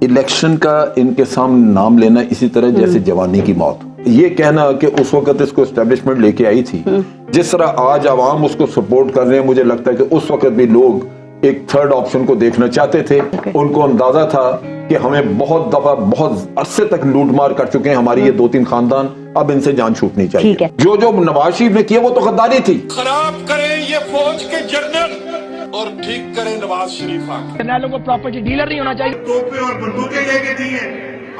Election का इनके सामने नाम लेना इसी तरह जैसे जवानी की मौत। ये कहना कि उस वक्त इसको एस्टेब्लिशमेंट लेके आई थी, जिस तरह आज आवाम उसको सपोर्ट कर रहे हैं, मुझे लगता है कि उस वक्त भी लोग एक थर्ड ऑप्शन को देखना चाहते थे। उनको अंदाजा था कि हमें बहुत दफा बहुत अरसे तक लूटमार कर चुके हैं हमारी ये 2-3 खानदान, अब इनसे जान छूटनी चाहिए। जो जो नवाज शरीफ ने किया वो तो गद्दारी थी। खराब करें ये फौज के जनरल और ठीक करें नवाज शरीफ। जनरलों को प्रॉपर्टी डीलर नहीं होना चाहिए। तोपे और बंदूकें लेके दी हैं,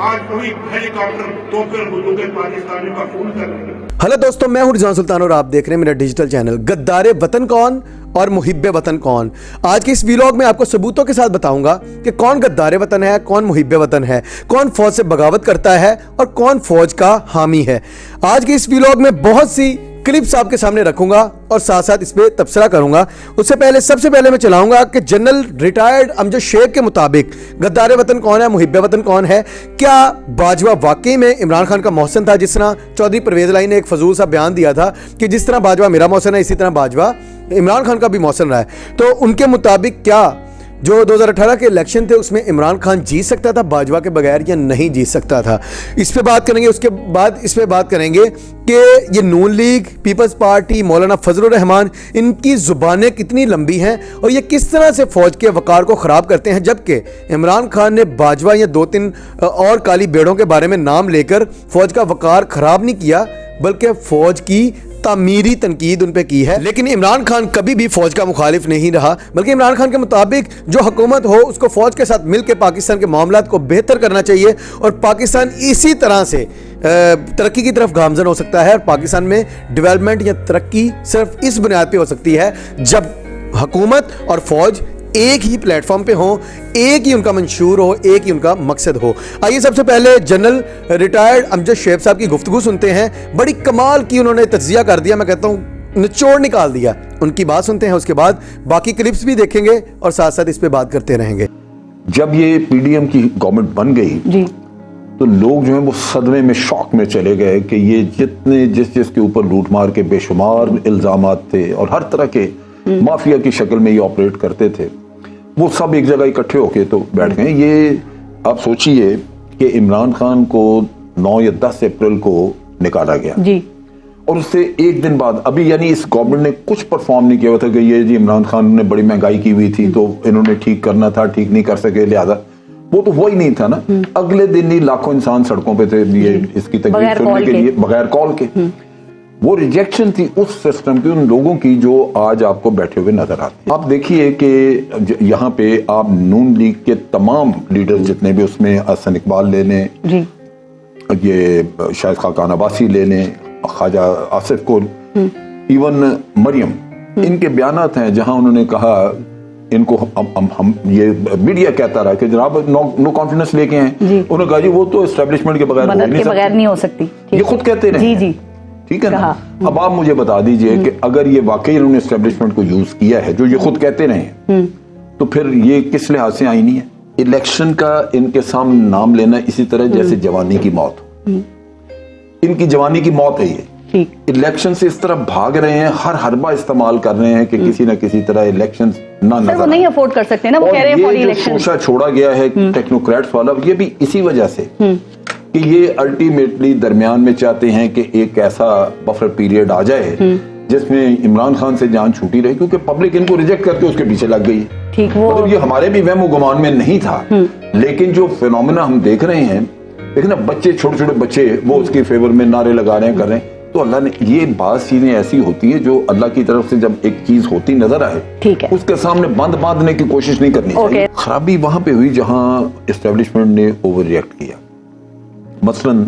आज वही हेलीकॉप्टर तोपे और बंदूकें पाकिस्तानियों का खून कर रहे हैं। हेलो दोस्तों, मैं हूं रिजवान सुल्तान और आप देख रहे हैं मेरा डिजिटल चैनल। गद्दारे वतन कौन और मुहिब्बे वतन कौन। आज के इस व्लॉग में आपको सबूतों के साथ बताऊंगा कि कौन गद्दारे वतन है, कौन मुहिब्बे वतन है, कौन फौज से बगावत करता है और कौन फौज का हामी है। आज के इस व्लॉग में बहुत सी क्लिप्स आपके सामने रखूंगा और साथ साथ इस पे तबसरा करूंगा। उससे पहले सबसे पहले मैं चलाऊंगा कि जनरल रिटायर्ड अमजद शेख के मुताबिक गद्दारे वतन कौन है, मुहिब्बे वतन कौन है। क्या बाजवा वाकई में इमरान खान का मोहसिन था, जिस तरह चौधरी परवेज लाई ने एक फजूल सा बयान दिया था कि जिस तरह बाजवा मेरा मोहसिन है इसी तरह बाजवा इमरान खान का भी मोहसिन रहा है। तो उनके मुताबिक क्या जो 2018 के इलेक्शन थे उसमें इमरान खान जीत सकता था बाजवा के बगैर या नहीं जीत सकता था, इस पे बात करेंगे। उसके बाद इस पे बात करेंगे कि ये नून लीग, पीपल्स पार्टी, मौलाना फजलुर रहमान, इनकी जुबानें कितनी लंबी हैं और ये किस तरह से फौज के वकार को ख़राब करते हैं, जबकि इमरान खान ने बाजवा या 2-3 और काली बेड़ों के बारे में नाम लेकर फौज का वकार ख़राब नहीं किया बल्कि फौज की तामीरी तनकीद उन पे की है। लेकिन इमरान खान कभी भी फौज का मुखालिफ नहीं रहा, बल्कि इमरान खान के मुताबिक जो हुकूमत हो उसको फौज के साथ मिलकर पाकिस्तान के मामलात को बेहतर करना चाहिए और पाकिस्तान इसी तरह से तरक्की की तरफ गामजन हो सकता है। और पाकिस्तान में डेवलपमेंट या तरक्की सिर्फ इस बुनियाद पे हो सकती है जब हुकूमत और फौज एक ही प्लेटफॉर्म पे हो, एक ही उनका मंशूर हो, एक ही उनका मकसद हो। आइए सबसे पहले जनरल रिटायर्ड अमजद शेख साहब की गुफ्तगू सुनते हैं। बड़ी कमाल की उन्होंने तज्जिया कर दिया, मैं कहता हूँ निचोड़ निकाल दिया। उनकी बात सुनते हैं, उसके बाद बाकी क्लिप्स भी देखेंगे और साथ साथ इस पे बात करते रहेंगे। जब ये पीडीएम की गवर्नमेंट बन गई जी, तो लोग जो है वो सदमे में, शौक में चले गए कि ये जितने जिस के ऊपर लूटमार के बेशुमार इल्जामात थे और हर तरह के माफिया की शक्ल में ये ऑपरेट करते थे, वो सब एक जगह इकट्ठे होके तो बैठ गए। ये आप सोचिए कि इमरान खान को 9 या 10 अप्रैल को निकाला गया जी, और उससे एक दिन बाद अभी यानी इस गवर्नमेंट ने कुछ परफॉर्म नहीं किया हुआ था कि ये जी इमरान खान ने बड़ी महंगाई की हुई थी तो इन्होंने ठीक करना था, ठीक नहीं कर सके, लिहाजा वो तो वही नहीं था ना। अगले दिन ही लाखों इंसान सड़कों पे थे ये इसकी तकलीफ सुनने के लिए, बगैर कॉल के। वो रिजेक्शन थी उस सिस्टम की, उन लोगों की जो आज आपको बैठे हुए नजर आते हैं। आप देखिए कि यहाँ पे आप नून लीग के तमाम लीडर जितने भी, उसमें हसन इकबाल ले लें, ये शायद खाकान अब्बासी ले लें, ख्वाजा आसिफ को, इवन मरियम, इनके बयानात हैं जहां उन्होंने कहा इनको हम ये मीडिया कहता रहा कि जनाब नो कॉन्फिडेंस लेके हैं, उन्होंने कहा जी वो तो एस्टेब्लिशमेंट के बगैर नहीं हो सकती। ये खुद कहते रहे जी, ठीक है ना। अब आप मुझे बता दीजिए कि अगर ये वाकई इन्होंने एस्टेब्लिशमेंट को यूज किया है जो ये खुद कहते रहे, तो फिर ये किस लिहाज से आईनी है। इलेक्शन का इनके सामने नाम लेना इसी तरह जैसे जवानी की मौत। इनकी जवानी की मौत है ये। इलेक्शन से इस तरह भाग रहे हैं, हर हरबा इस्तेमाल कर रहे हैं कि किसी न किसी तरह इलेक्शन ना नजर वो नहीं अफोर्ड कर सकते ना, वो कह रहे हैं ये जो शोशा छोड़ा गया है टेक्नोक्रेट्स वाला, ये भी इसी वजह से कि ये अल्टीमेटली दरमियान में चाहते हैं कि एक ऐसा बफर पीरियड आ जाए जिसमें इमरान खान से जान छूटी रहे, क्योंकि पब्लिक इनको रिजेक्ट करके उसके पीछे लग गई। ठीक, वो मतलब ये हमारे भी वहम गुमान में नहीं था, लेकिन जो फिनोमेना हम देख रहे हैं, लेकिन ना बच्चे, छोटे छोटे बच्चे वो उसके फेवर में नारे लगा रहे हैं, कर रहे हैं। तो अल्लाह ने, ये बात चीजें ऐसी होती है जो अल्लाह की तरफ से जब एक चीज होती नजर आए, ठीक है, उसके सामने बंद बांधने की कोशिश नहीं करनी चाहिए। खराबी वहां पे हुई जहां एस्टेब्लिशमेंट ने ओवर रिएक्ट किया। मसलन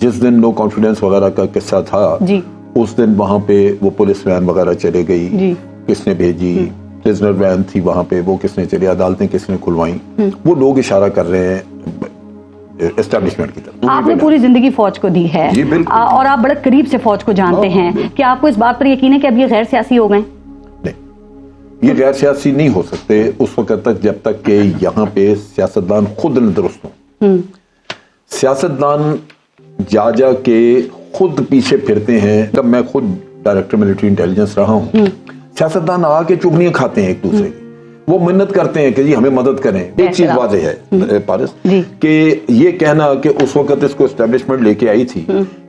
जिस दिन नो कॉन्फिडेंस वगैरह का किस्सा था जी, उस दिन वहां पे वो पुलिस वैन वगैरह चले गई, किसने भेजी, प्रिजनर वैन थी वहां पे, वो किसने चली, अदालतें किसने खुलवाई, वो लोग इशारा कर रहे हैं एस्टेब्लिशमेंट की तरफ। आपने पूरी जिंदगी फौज को दी है और आप बड़े करीब से फौज को जानते हैं, क्या आपको इस बात पर यकीन है कि अब ये गैर सियासी हो गए? नहीं, ये गैर सियासी नहीं हो सकते उस वक्त तक जब तक कि यहाँ पे सियासतदान खुद न दुरुस्त हो। सियासतदान जा के खुद पीछे फिरते हैं। जब मैं खुद डायरेक्टर मिलिट्री इंटेलिजेंस रहा हूँ, सियासतदान आके चुगलियां खाते हैं एक दूसरे की। वो मिन्नत करते हैं कि जी हमें मदद करें। एक चीज वाज़ेह है पारिस कि ये कहना कि उस वक्त इसको एस्टेब्लिशमेंट लेके आई थी,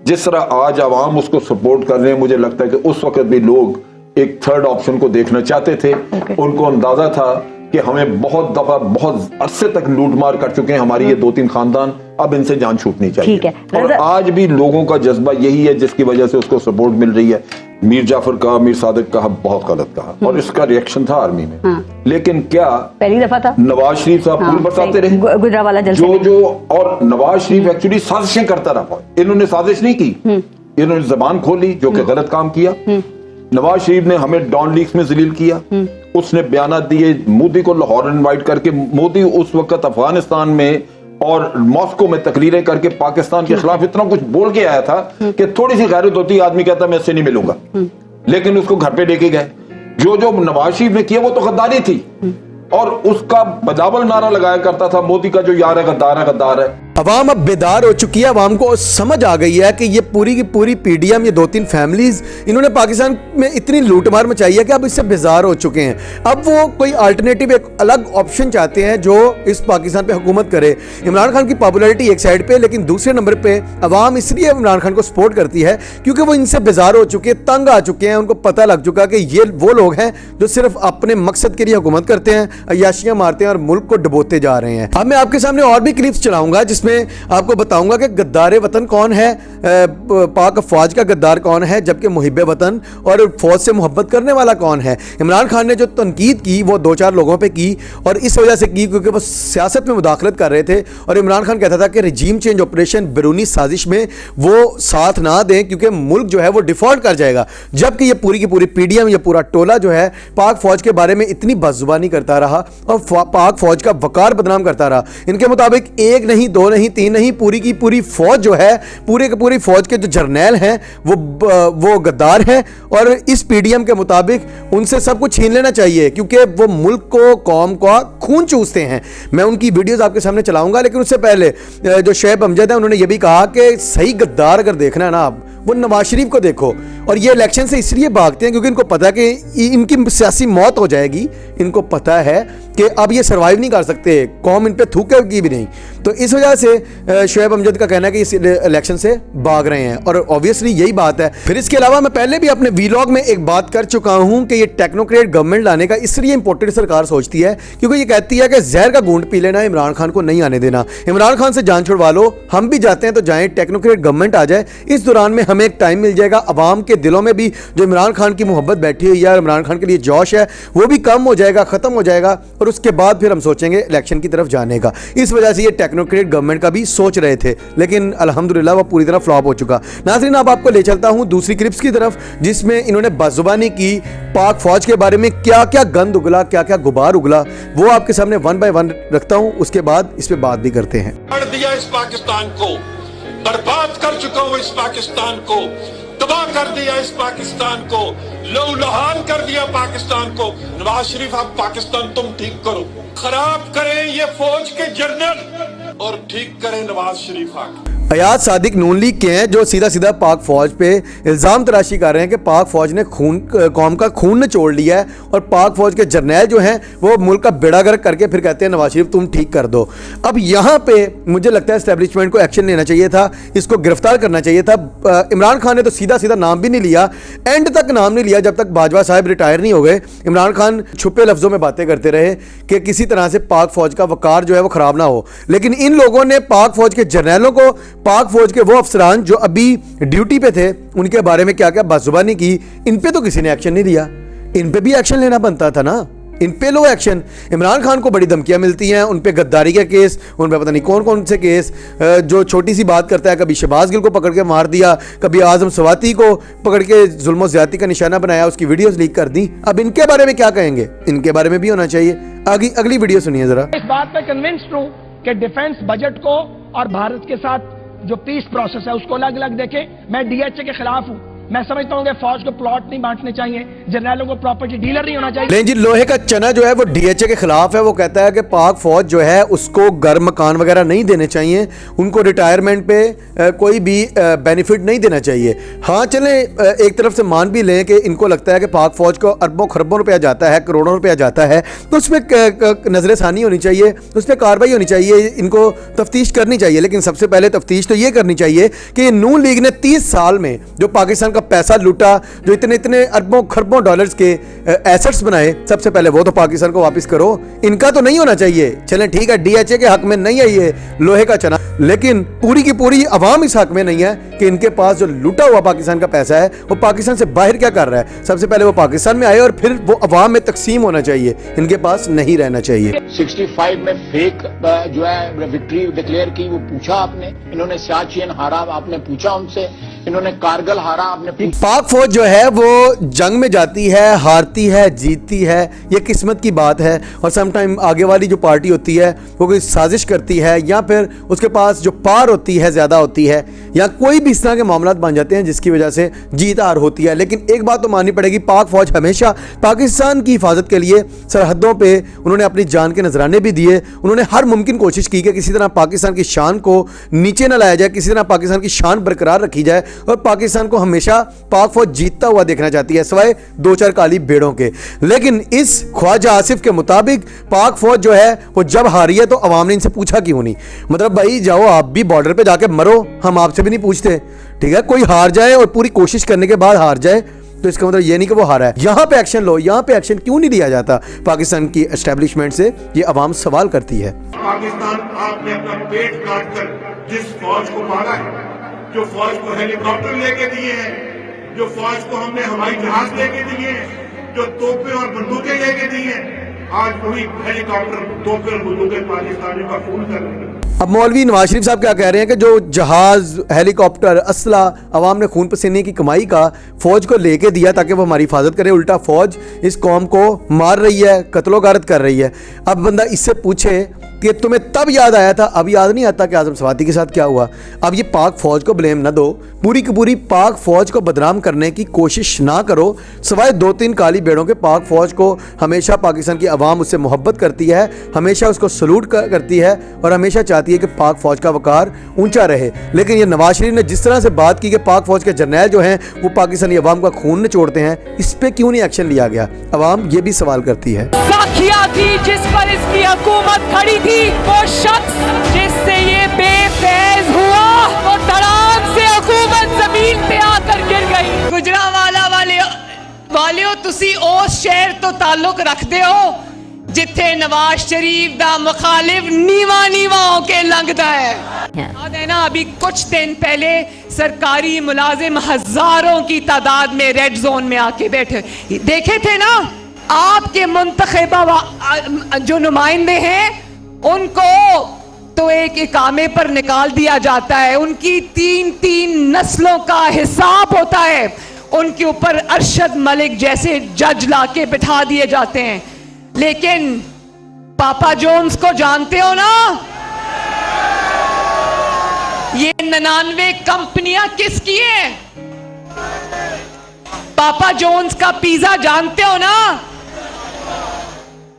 जिस तरह आज आवाम उसको सपोर्ट कर रहे हैं, मुझे लगता है कि उस वक्त भी लोग एक थर्ड ऑप्शन को देखना चाहते थे। उनको अंदाजा था कि हमें बहुत दफा बहुत अरसे तक लूटमार कर चुके हैं हमारी ये 2-3 खानदान, अब इनसे जान छूटनी चाहिए। और आज भी लोगों का जज्बा यही है जिसकी वजह से उसको सपोर्ट मिल रही है। मीर जाफर का, मीर सादिक कहा, बहुत गलत कहा और इसका रिएक्शन था आर्मी में। लेकिन क्या पहली दफा था नवाज शरीफ साहब फूल बरसाते रहे गुजरावाला जो और नवाज शरीफ एक्चुअली साजिशें करता रहा। इन्होंने साजिश नहीं की, इन्होंने जबान खोली, जो कि गलत काम किया। नवाज शरीफ ने हमें डॉन लीग्स में जलील किया, उसने बयान दिए, मोदी को लाहौर इनवाइट करके, मोदी उस वक्त अफगानिस्तान में और मॉस्को में तकरीरें करके पाकिस्तान के खिलाफ इतना कुछ बोल के आया था कि थोड़ी सी गैरत होती, आदमी कहता मैं इससे नहीं मिलूंगा, लेकिन उसको घर पे लेके गए। जो जो नवाज शरीफ ने किया वो तो गद्दारी थी और उसका बदावल नारा लगाया करता था मोदी का, जो यार है गद्दार है, गद्दार है। अवाम अब बेदार हो चुकी है, अवाम को समझ आ गई है कि ये पूरी की पूरी पीडीएम, ये 2-3 फैमिलीज, इन्होंने पाकिस्तान में इतनी लूटमार मचाई है कि अब इससे बेजार हो चुके हैं। अब वो कोई अल्टरनेटिव, एक अलग ऑप्शन चाहते हैं जो इस पाकिस्तान पे हुकूमत करे। इमरान खान की पॉपुलैरिटी एक साइड पे, लेकिन दूसरे नंबर पे अवाम इसलिए इमरान खान को सपोर्ट करती है क्योंकि वो इनसे बेजार हो चुके हैं, तंग आ चुके हैं। उनको पता लग चुका कि ये वो लोग हैं जो सिर्फ अपने मकसद के लिए हुकूमत करते हैं, अय्याशियां मारते हैं और मुल्क को डुबोते जा रहे हैं। अब मैं आपके सामने और भी क्लिप्स चलाऊंगा जिसमें आपको बताऊंगा कि गद्दार वतन कौन है, पाक अफवाज का गद्दार कौन है, जबकि मुहिब्बे वतन और फौज से मोहब्बत करने वाला कौन है। इमरान खान ने जो तनकीद की वो 2-4 लोगों पे की और इस वजह से की क्योंकि वो सियासत में मुदाखलत कर रहे थे और इमरान खान कहता था कि रिजीम चेंज ऑपरेशन, बैरूनी साजिश में वो साथ ना दें क्योंकि मुल्क जो है वो डिफॉल्ट कर जाएगा। जबकि ये पूरी की पूरी पीडीएम, ये पूरा टोला जो है पाक फौज के बारे में इतनी बदजुबानी करता रहा और पाक फौज का वकार बदनाम करता रहा। इनके मुताबिक 1 नहीं, 2 नहीं, 3 नहीं, पूरी की पूरी फौज जो है, पूरी की पूरी फौज के जो जर्नैल हैं वो गद्दार हैं और इस पीडीएम के मुताबिक उनसे सब कुछ छीन लेना चाहिए क्योंकि वो मुल्क को, कौम का खून चूसते हैं। मैं उनकी वीडियोस आपके सामने चलाऊंगा, लेकिन उससे पहले जो शोएब अमजद है उन्होंने ये भी कहा कि सही गद्दार अगर देखना है ना आप, वो नवाज शरीफ को देखो। और ये इलेक्शन से इसलिए भागते हैं क्योंकि इनको पता है कि इनकी सियासी मौत हो जाएगी। इनको पता है कि अब ये सर्वाइव नहीं कर सकते, कौम इन पे थूकेगी भी नहीं। तो इस वजह से शोएब अमजद का कहना है कि इस इलेक्शन से भाग रहे हैं और ऑब्वियसली यही बात है। फिर इसके अलावा मैं पहले भी अपने वीलॉग में एक बात कर चुका हूं कि ये टेक्नोक्रेट गवर्नमेंट लाने का इसलिए इंपॉर्टेंट सरकार सोचती है क्योंकि ये कहती है कि जहर का घूंट पी लेना, इमरान खान को नहीं आने देना। इमरान खान से जान छुड़वा लो, हम भी जाते हैं तो जाएं, टेक्नोक्रेट गवर्नमेंट आ जाए। इस दौरान में हमें एक टाइम मिल जाएगा, अवाम के दिलों में भी जो इमरान खान की मोहब्बत बैठी हुई है और इमरान खान के लिए जोश है वो भी कम हो जाएगा, खत्म हो जाएगा और उसके बाद फिर हम सोचेंगे इलेक्शन की तरफ जाने का। इस वजह से ये टेक्नोक्रेट गवर्नमेंट का भी सोच रहे थे, लेकिन अल्हम्दुलिल्लाह वो पूरी तरह फ्लॉप हो चुका। नाज़रीन, अब आपको ले चलता हूं दूसरी क्लिप्स की तरफ जिसमें इन्होंने बदजुबानी की, पाक फौज के बारे में क्या क्या गंद उगला, क्या क्या गुबार उगला, वो आपके सामने 1 बाय 1 रखता हूं। उसके बाद इस पे बात भी करते हैं। कर दिया इस पाकिस्तान को, बर्बाद कर चुका हूं इस पाकिस्तान को, तबाह कर दिया इस पाकिस्तान को, लहूलुहान कर दिया पाकिस्तान को। नवाज शरीफ आप पाकिस्तान तुम ठीक करो, खराब करें ये फौज के जनरल और ठीक करें नवाज शरीफ आके। अयाज सादिक नून लीग के हैं जो सीधा सीधा पाक फौज पे इल्ज़ाम तराशी कर रहे हैं कि पाक फौज ने कौम का खून निचोड़ लिया है और पाक फौज के जर्नैल जो हैं वो मुल्क का बेड़ा गर्क करके फिर कहते हैं नवाज शरीफ तुम ठीक कर दो। अब यहाँ पे मुझे लगता है एस्टेब्लिशमेंट को एक्शन लेना चाहिए था, इसको गिरफ्तार करना चाहिए था। इमरान खान ने तो सीधा सीधा नाम भी नहीं लिया, एंड तक नाम नहीं लिया जब तक बाजवा साहब रिटायर नहीं हो गए। इमरान खान छुपे लफ्ज़ों में बातें करते रहे कि किसी तरह से पाक फौज का वकार जो है वो ख़राब ना हो, लेकिन इन लोगों ने पाक फौज के जर्नैलों को, पाक फौज के वो अफसरान जो अभी ड्यूटी पे थे, उनके बारे में क्या क्या बदजुबानी की, इन पे तो किसी ने एक्शन नहीं लिया। इन पे भी एक्शन लेना बनता था ना, इन पे लो एक्शन। इमरान खान को बड़ी धमकियां मिलती हैं, उन पे गद्दारी के केस, उन पे पता नहीं कौन कौन से केस, जो छोटी सी बात करता है, कभी शहबाज गिल को पकड़ के मार दिया, कभी आजम सवाती को पकड़ के जुल्म ज़्यादती का निशाना बनाया, उसकी वीडियोस लीक कर दी। अब इनके बारे में क्या कहेंगे? इनके बारे में भी होना चाहिए। अगली वीडियो सुनिए जरा। इस बात पे कन्विंस्ड हूं कि डिफेंस बजट को और भारत के साथ जो पीस प्रोसेस है उसको अलग अलग देखें। मैं डीएचए के खिलाफ हूं, मैं समझता हूँ कि फौज को प्लॉट नहीं बांटने चाहिए, जर्नैलों को प्रॉपर्टी डीलर नहीं होना चाहिए। नहीं जी, लोहे का चना जो है वो डीएचए के खिलाफ है। वो कहता है कि पाक फौज जो है उसको घर मकान वगैरह नहीं देने चाहिए, उनको रिटायरमेंट पे कोई भी बेनिफिट नहीं देना चाहिए। हाँ चलें, एक तरफ से मान भी लें कि इनको लगता है कि पाक फौज को अरबों खरबों रुपया जाता है, करोड़ों रुपया जाता है, तो उस पर नजर सानी होनी चाहिए, उस पर कार्रवाई होनी चाहिए, इनको तफ्तीश करनी चाहिए। लेकिन सबसे पहले तफ्तीश तो ये करनी चाहिए कि नून लीग ने 30 साल में जो पाकिस्तान का पैसा लूटा, जो इतने इतने अरबों खरबों डॉलर्स के एसेट्स बनाए, सबसे पहले वो तो पाकिस्तान को वापस करो। इनका तो नहीं होना चाहिए। चलें ठीक है, डीएचए के हक में नहीं है ये लोहे का चना, लेकिन पूरी की पूरी अवाम इस हक में नहीं है कि इनके पास जो लूटा हुआ पाकिस्तान का पैसा है वो पाकिस्तान से बाहर क्या कर रहा है। सबसे पहले वो पाकिस्तान में आए और फिर वो अवाम में तकसीम होना चाहिए, इनके पास नहीं रहना चाहिए। 65 में फेक जो है विक्ट्री डिक्लेयर की, वो पूछा आपने, इन्होंने सियाचिन हारा, आपने पूछा उनसे, इन्होंने कारगिल हारा, आपने पूछा। पाक फौज जो है वो जंग में जाती है, हारती है, जीतती है, ये किस्मत की बात है। और समटाइम आगे वाली जो पार्टी होती है वो कोई साजिश करती है, या फिर उसके पास जो पार होती है ज़्यादा होती है, या कोई भी इस तरह के मामला बन जाते हैं जिसकी वजह से जीत हार होती है। लेकिन एक बात तो माननी पड़ेगी, पाक फौज हमेशा पाकिस्तान की हिफाजत के लिए सरहदों पे उन्होंने अपनी जान के नजराने भी दिए। उन्होंने हर मुमकिन कोशिश की कि किसी तरह पाकिस्तान की शान को नीचे न लाया जाए, किसी तरह पाकिस्तान की शान बरकरार रखी जाए, और पाकिस्तान को हमेशा पाक फौज जीतता हुआ देखना चाहती है, सिवाय 2-4 काली भेड़ों के। लेकिन इस ख्वाजा आसिफ के मुताबिक पाक फौज जो है वो जब हारी है तो अवाम ने इनसे पूछा क्यों नहीं। मतलब भाई जाओ आप भी बॉर्डर पे जाके मरो, हम आपसे भी नहीं पूछते। ठीक है, कोई हार जाए और पूरी कोशिश करने के बाद हार जाए तो इसका मतलब ये नहीं कि वो हारा है। यहां पे एक्शन लो, यहां पे एक्शन क्यों नहीं लिया जाता पाकिस्तान की एस्टेब्लिशमेंट से, ये अवाम सवाल करती है। पाकिस्तान आपने अपना पेट काट कर जिस फौज को मारा है, जो फौज को हेलीकॉप्टर लेके दिए हैं, जो फौज को हमने हवाई जहाज लेके दिए हैं, जो तोपें और बंदूकें लेके दी हैं, आज वही हेलीकॉप्टर, तोपें और बंदूकें पाकिस्तानियों का खून कर रही हैं। अब मौलवी नवाज शरीफ साहब क्या कह रहे हैं कि जो जहाज, हेलीकॉप्टर, असला अवाम ने खून पसीने की कमाई का फौज को लेके दिया ताकि वो हमारी हिफाजत करे, उल्टा फौज इस कौम को मार रही है, कत्लो गारत कर रही है। अब बंदा इससे पूछे कि तुम्हें तब याद आया था, अब याद नहीं आता कि आजम सवाती के साथ क्या हुआ। अब ये पाक फौज को ब्लेम न दो, पूरी की पूरी पाक फौज को बदनाम करने की कोशिश ना करो। सिवाय 2-3 काली भेड़ों के पाक फौज को हमेशा पाकिस्तान की आवाम उससे मोहब्बत करती है, हमेशा उसको सलूट करती है और हमेशा चाहती है कि पाक फौज का वकार ऊंचा रहे। लेकिन ये नवाज शरीफ ने जिस तरह से बात की कि पाक फौज के जर्नैल जो हैं वो पाकिस्तानी अवाम का खून निचोड़ते हैं, इस पर क्यों नहीं एक्शन लिया गया, अवाम ये भी सवाल करती है। साखिया थी जिस पर इसकी हुकूमत खड़ी थी, वो शख्स जिससे ये बेफैज हुआ, वो धड़ाम से हुकूमत जमीन पे आकर गिर गई। गुजरांवाला वालियो तुसी उस शहर तो ताल्लुक रखते हो जिथे नवाज शरीफ दा मुखालिफ नीवा नीवा होके लंघदा है। याद है ना, अभी कुछ दिन पहले सरकारी मुलाजिम हजारों की तादाद में रेड जोन में आके बैठे देखे थे ना। आपके मुंतखबा जो नुमाइंदे हैं उनको तो एक इकामे पर निकाल दिया जाता है, उनकी 3-3 नस्लों का हिसाब होता है, उनके ऊपर अरशद मलिक जैसे जज लाके बिठा दिए जाते हैं। लेकिन पापा जोन्स को जानते हो ना, ये 99 कंपनियां किसकी हैं? पापा जोन्स का पिज्जा जानते हो ना,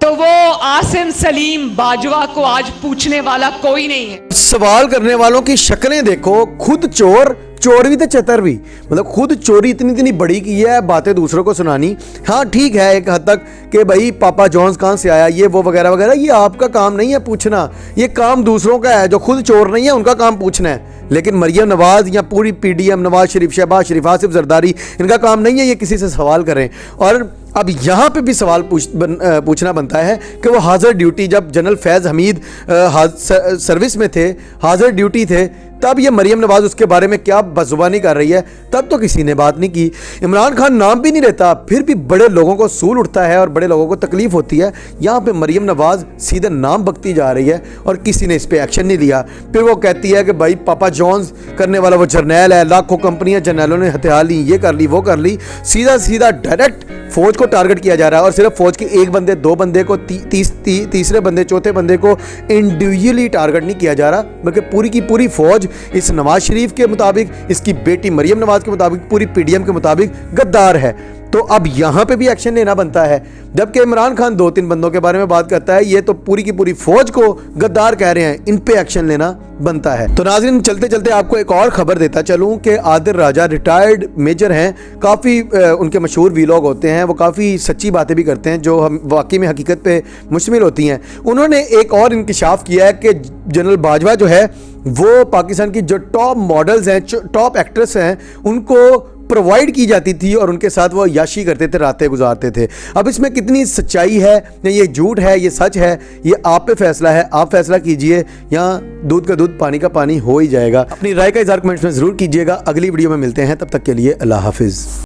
तो वो आसिम सलीम बाजवा को आज पूछने वाला कोई नहीं है। सवाल करने वालों की शक्लें देखो, खुद चोर, चोर भी तो चतर भी, मतलब खुद चोरी इतनी बड़ी की है, बातें दूसरों को सुनानी। हाँ ठीक है एक हद तक कि भाई पापा जॉन्स कहाँ से आया, ये वो वगैरह वगैरह, ये आपका काम नहीं है पूछना, ये काम दूसरों का है, जो खुद चोर नहीं है उनका काम पूछना है। लेकिन मरियम नवाज या पूरी पीडीएम, नवाज शरीफ, शहबाज शरीफ, आसिफ जरदारी, इनका काम नहीं है ये किसी से सवाल करें। और अब यहाँ पे भी सवाल पूछना बनता है कि वो हाजिर ड्यूटी, जब जनरल फैज़ हमीद सर्विस में थे, हाजिर ड्यूटी थे, तब ये मरियम नवाज उसके बारे में क्या बदजुबानी कर रही है, तब तो किसी ने बात नहीं की। इमरान खान नाम भी नहीं रहता, फिर भी बड़े लोगों को सूल उठता है और बड़े लोगों को तकलीफ होती है। यहाँ पे मरियम नवाज सीधे नाम बकती जा रही है और किसी ने इस पर एक्शन नहीं लिया। फिर वो कहती है कि भाई पापा जॉन्स करने वाला वो जर्नैल है, लाखों कंपनियां जर्नैलों ने हथियार ली, ये कर ली, वो कर ली, सीधा सीधा डायरेक्ट फौज को टारगेट किया जा रहा है। और सिर्फ फौज के एक बंदे, दो बंदे को, तीसरे बंदे, चौथे बंदे को इंडिविजुअली टारगेट नहीं किया जा रहा, बल्कि पूरी की पूरी फौज फौज इस नवाज शरीफ के मुताबिक, इसकी बेटी मरियम नवाज के मुताबिक, पूरी पीडीएम के मुताबिक गद्दार है। तो अब यहां पे भी एक्शन लेना बनता है। जबकि इमरान खान 2-3 बंदों के बारे में बात करता है, ये तो पूरी की पूरी फौज को गद्दार कह रहे हैं, इन पे एक्शन लेना बनता है। तो नाज़रीन, चलते चलते आपको एक और खबर देता चलूं कि आदिल राजा रिटायर्ड मेजर हैं, काफ़ी उनके मशहूर वीलॉग होते हैं, वो काफ़ी सच्ची बातें भी करते हैं जो हम वाकई में हकीकत पे मुश्तमिल होती हैं। उन्होंने एक और इंकिशाफ किया है कि जनरल बाजवा जो है वो पाकिस्तान की जो टॉप मॉडल्स हैं, टॉप एक्ट्रेस हैं, उनको प्रोवाइड की जाती थी और उनके साथ वो याशी करते थे, रातें गुजारते थे। अब इसमें कितनी सच्चाई है, ये झूठ है, ये सच है, ये आप पे फैसला है, आप फैसला कीजिए। यहाँ दूध का दूध, पानी का पानी हो ही जाएगा। अपनी राय का इज़हार कमेंट्स में ज़रूर कीजिएगा। अगली वीडियो में मिलते हैं, तब तक के लिए अल्लाह हाफिज़।